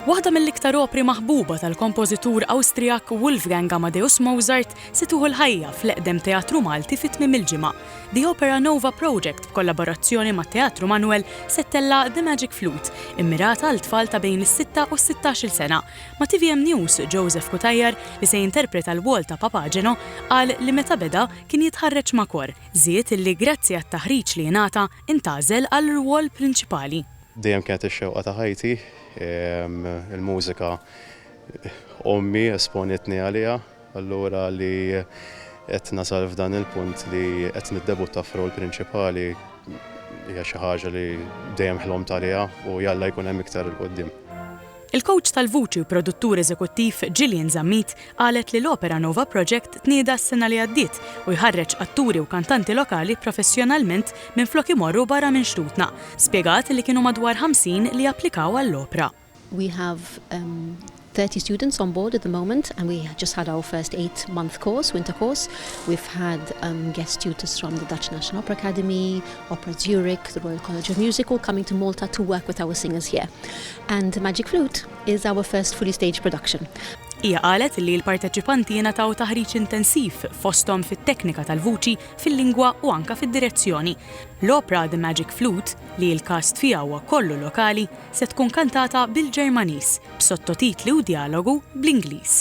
Waħda mill-iktar opri maħbuba tal-kompożitur Awstrijak Wolfgang Amadeus Mozart se tieħu l-ħajja fl-eqdem Teatru Malti fit-tmiem il-ġimgħa. The Opera Nova Project b'kollaborazzjoni mat-Teatru Manuel settella The Magic Flute, immirata għal tfal ta' bejn is-6 u 16-il sena. Ma' TVM News Joseph Kutajjar li se jinterpreta l-wol ta' Papageno qal li meta beda kien jitħarreġ ma' kor, żied illi grazzi għat-taħriġ li jingħata intażel għall-rwol prinċipali. Dejjem kienet ix-xewqa ta' ħajti, il-mużika ommi esponitni għaliha, allura li qed nasal f'dan il-punt li qed niddebutta f'rol prinċipali hija xi ħaġa li dejjem ħlomt għaliha u jalla jkun hemm iktar il quddiem. Il-coach tal-vuċi u produttur eżekuttiv Gillian Zammit qalet li l-Opera Nova Project tnieda s-sena li għaddiet u jħarreġ atturi u kantanti lokali professjonalment minflok imorru barra minn xtutna. Spjegat li kienu madwar 50 li applikaw għall-opera. We have 30 students on board at the moment, and we just had our first 8-month course, winter course. We've had guest tutors from the Dutch National Opera Academy, Opera Zurich, the Royal College of Music, all coming to Malta to work with our singers here. And Magic Flute is our first fully staged production. Hija qalet li l-parteċipanti jingħataw taħriġ intensiv fosthom fit-teknika tal-vuċi, fil-lingwa u anke fid-direzzjoni. L-opra The Magic Flute, li l-kast fiha huwa kollu lokali, se tkun kantata bil-Ġermaniż, b'sottotitli u dialogu bl-Ingliż.